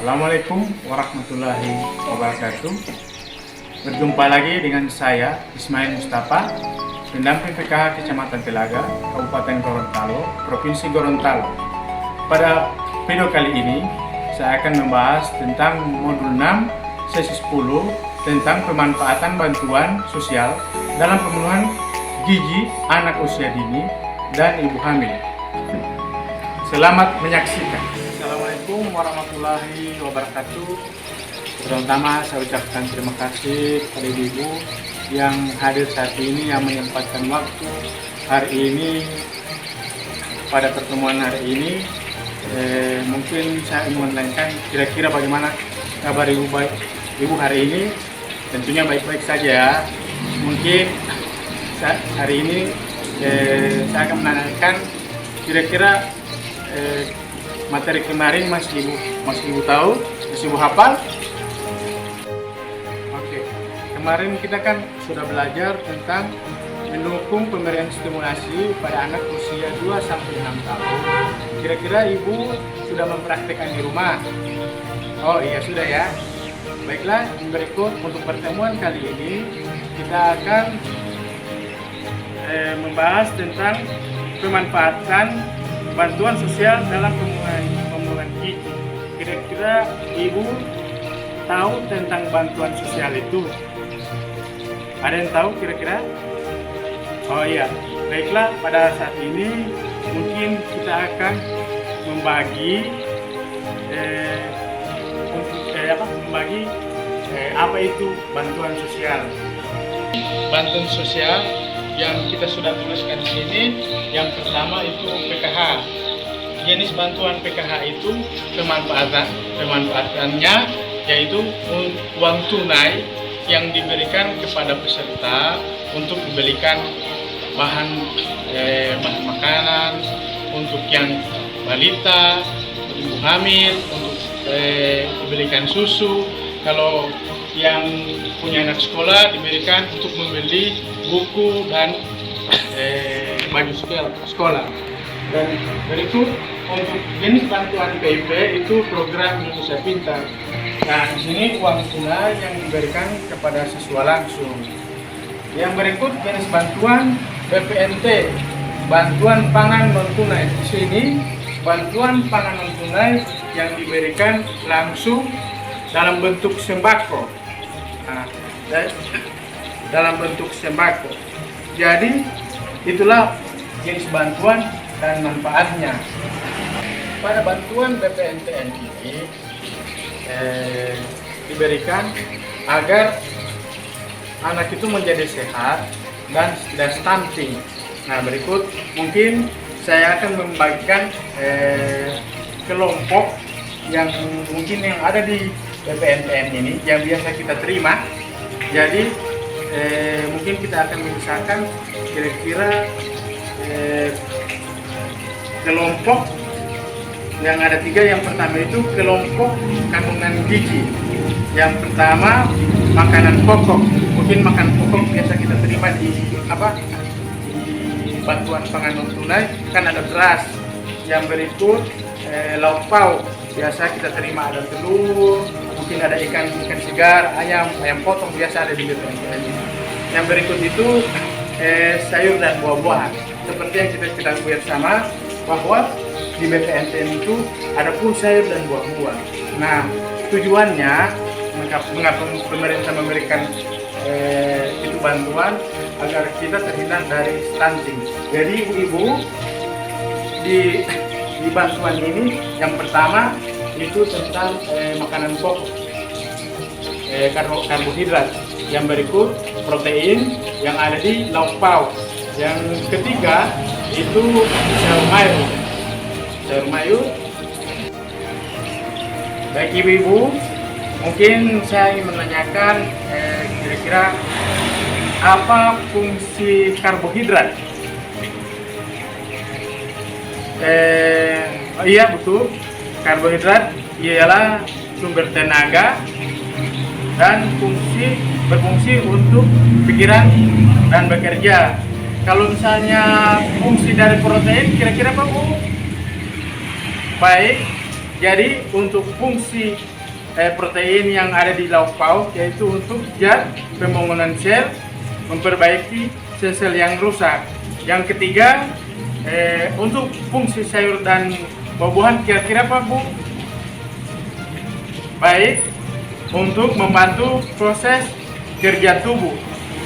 Assalamualaikum warahmatullahi wabarakatuh. Berjumpa lagi dengan saya Ismail Mustafa, pendamping PKH Kecamatan Telaga, Kabupaten Gorontalo, Provinsi Gorontalo. Pada video kali ini saya akan membahas tentang modul 6 sesi 10 tentang pemanfaatan bantuan sosial dalam pemenuhan gizi anak usia dini dan ibu hamil. Selamat menyaksikan. Assalamualaikum warahmatullahi wabarakatuh. Pertama saya ucapkan terima kasih kepada ibu yang hadir saat ini, yang menyempatkan waktu hari ini pada pertemuan hari ini. Mungkin saya ingin menanyakan kira-kira bagaimana kabar ibu hari ini. Tentunya baik-baik saja ya. Mungkin hari ini saya akan menanyakan kira-kira materi kemarin masih ibu tahu, masih ibu hafal? Oke, kemarin kita kan sudah belajar tentang mendukung pemberian stimulasi pada anak usia 2-6 tahun. Kira-kira ibu sudah mempraktikkan di rumah? Oh iya sudah ya. Baiklah, berikut untuk pertemuan kali ini kita akan membahas tentang pemanfaatan bantuan sosial dalam pemenuhan gizi. Kira-kira ibu tahu tentang bantuan sosial itu? Ada yang tahu kira-kira? Oh iya, baiklah, pada saat ini mungkin kita akan membagi apa itu bantuan sosial. Bantuan sosial yang kita sudah tuliskan di sini, yang pertama itu PKH. Jenis bantuan PKH itu pemanfaatannya yaitu uang tunai yang diberikan kepada peserta untuk dibelikan bahan makanan untuk yang balita, ibu hamil, untuk diberikan susu. Kalau yang punya anak sekolah diberikan untuk membeli buku dan baju sekolah. Dan berikut untuk jenis bantuan PIP itu program Indonesia Pintar. Nah, di sini uang tunai yang diberikan kepada siswa langsung. Yang berikut jenis bantuan BPNT, bantuan pangan non tunai. Di sini bantuan pangan non tunai yang diberikan langsung dalam bentuk sembako. Nah, dalam bentuk sembako. Jadi itulah jenis bantuan dan manfaatnya. Pada bantuan BPNTN ini diberikan agar anak itu menjadi sehat dan tidak stunting. Nah, berikut mungkin saya akan membagikan kelompok yang mungkin yang ada di BPNTN ini yang biasa kita terima. Jadi mungkin kita akan memisahkan kira-kira kelompok yang ada 3. Yang pertama itu kelompok kandungan gizi. Yang pertama makanan pokok. Mungkin makanan pokok biasa kita terima di bantuan pangan non tunai kan ada beras. Yang berikut lauk pauk. Biasa kita terima ada telur, mungkin ada ikan segar, ayam potong biasa ada di BPNTN. Yang berikut itu sayur dan buah-buahan. Seperti yang kita ketahui bersama bahwa di BPNTN itu ada pun sayur dan buah-buah. Nah, tujuannya mengapa pemerintah memberikan itu bantuan agar kita terhindar dari stunting. Jadi ibu-ibu di bantuan ini yang pertama itu tentang makanan pokok, karbohidrat. Yang berikut protein yang ada di lauk pauk. Yang ketiga itu sayur mayur. Baik ibu-ibu, mungkin saya ingin menanyakan kira-kira apa fungsi karbohidrat? Iya betul, karbohidrat ialah sumber tenaga dan berfungsi untuk pikiran dan bekerja. Kalau misalnya fungsi dari protein kira-kira apa Bu? Baik, jadi untuk fungsi protein yang ada di lauk pauk, yaitu untuk zat pembangunan sel, memperbaiki sel-sel yang rusak. Yang ketiga, untuk fungsi sayur dan buah-buahan kira-kira apa, Bu? Baik, untuk membantu proses kerja tubuh,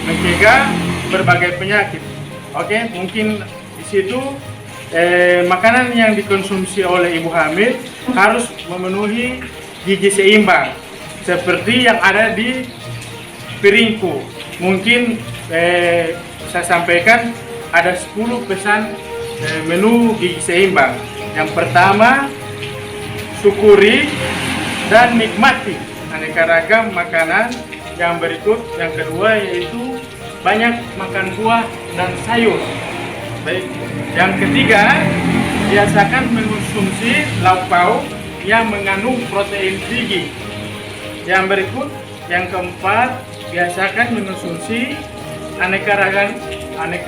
mencegah berbagai penyakit. Oke, mungkin di situ makanan yang dikonsumsi oleh ibu hamil harus memenuhi gizi seimbang seperti yang ada di piringku. Mungkin saya sampaikan ada 10 pesan menu gizi seimbang. Yang pertama, syukuri dan nikmati aneka ragam makanan. Yang berikut, yang kedua, yaitu banyak makan buah dan sayur. Baik. Yang ketiga, biasakan mengonsumsi lauk pauk yang mengandung protein tinggi. Yang berikut, yang keempat, biasakan mengonsumsi aneka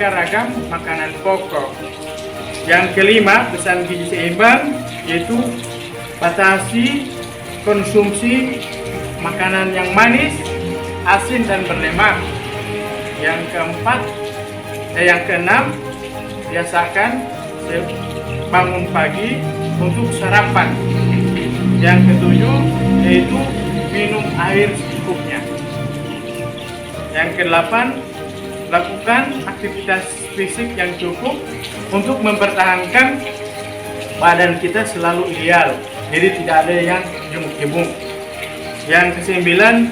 ragam makanan pokok. Yang kelima, pesan gizi seimbang, yaitu batasi konsumsi makanan yang manis, asin dan berlemak. Yang keenam, biasakan bangun pagi untuk sarapan. Yang ketujuh, yaitu minum air secukupnya. Yang kedelapan, lakukan aktivitas fisik yang cukup untuk mempertahankan badan kita selalu ideal, jadi tidak ada yang gemuk-gemuk. Yang kesembilan,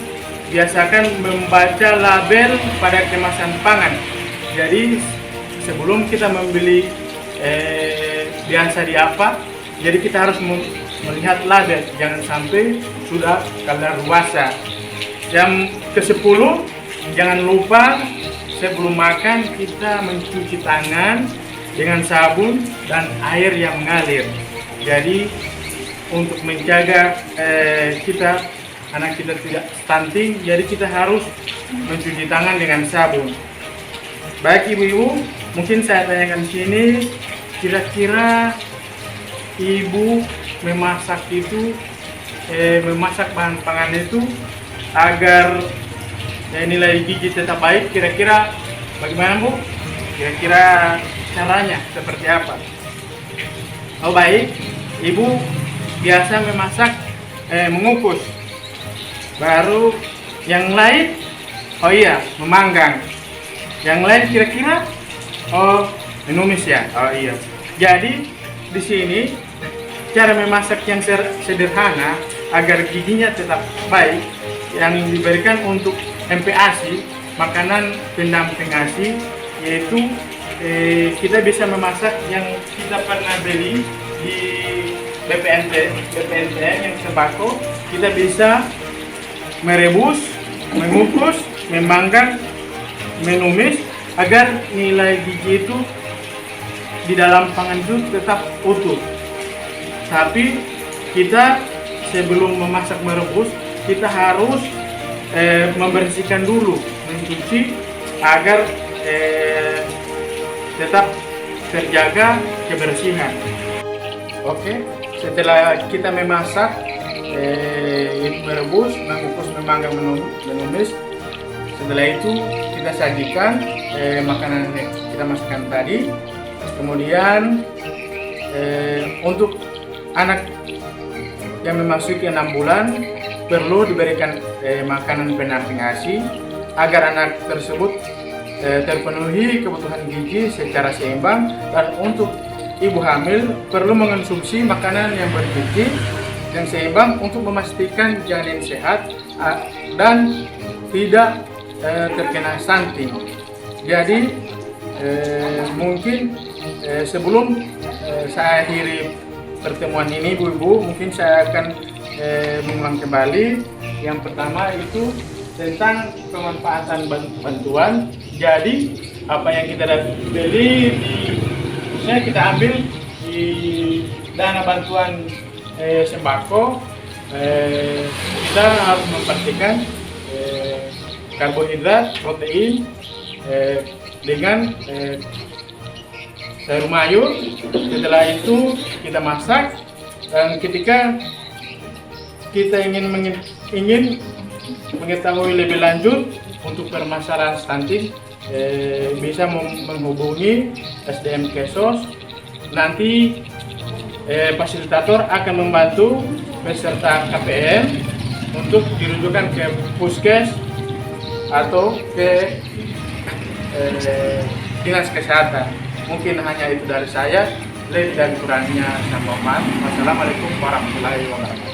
biasakan membaca label pada kemasan pangan. Jadi sebelum kita membeli biasa di apa, jadi kita harus melihat label, jangan sampai sudah kadaluarsa. Yang ke-10, jangan lupa sebelum makan kita mencuci tangan dengan sabun dan air yang mengalir. Jadi untuk menjaga anak kita tidak stunting, jadi kita harus mencuci tangan dengan sabun. Baik ibu-ibu, mungkin saya tanyakan sini, kira-kira ibu memasak bahan pangan itu agar nilai gizi tetap baik, kira-kira bagaimana Bu? Kira-kira caranya seperti apa? Oh baik, ibu biasa memasak mengukus. Baru yang lain, oh iya, memanggang. Yang lain kira-kira, oh menumis ya, oh iya. Jadi di sini cara memasak yang sederhana agar giginya tetap baik, yang diberikan untuk MPASI, makanan pendamping ASI, yaitu kita bisa memasak yang kita pernah beli di BPNTN yang sembako. Kita bisa merebus, mengukus, memanggang, menumis agar nilai gizi itu di dalam pangan itu tetap utuh. Tapi kita sebelum memasak merebus, kita harus membersihkan dulu, mencuci agar tetap terjaga kebersihan. Oke, setelah kita memasak, merebus, mengukus, memanggang, menumis, setelah itu kita sajikan makanan yang kita masukkan tadi. Kemudian untuk anak yang memasuki 6 bulan perlu diberikan makanan pendamping ASI agar anak tersebut terpenuhi kebutuhan gizi secara seimbang. Dan untuk ibu hamil perlu mengonsumsi makanan yang bergizi yang seimbang untuk memastikan janin sehat dan tidak terkena stunting. Jadi mungkin sebelum saya akhiri pertemuan ini ibu-ibu, mungkin saya akan mengulang kembali. Yang pertama itu tentang pemanfaatan bantuan. Jadi apa yang kita beli kita ambil di dana bantuan sembako, kita harus memperhatikan karbohidrat, protein dengan sayur mayur. Setelah itu kita masak, dan ketika kita ingin mengetahui lebih lanjut untuk permasalahan stunting, bisa menghubungi SDM Kesos. Nanti fasilitator akan membantu beserta KPM untuk dirujukan ke puskes atau ke dinas kesehatan. Mungkin hanya itu dari saya. Lebih dan kurangnya saya mohon maaf. Wassalamualaikum warahmatullahi wabarakatuh.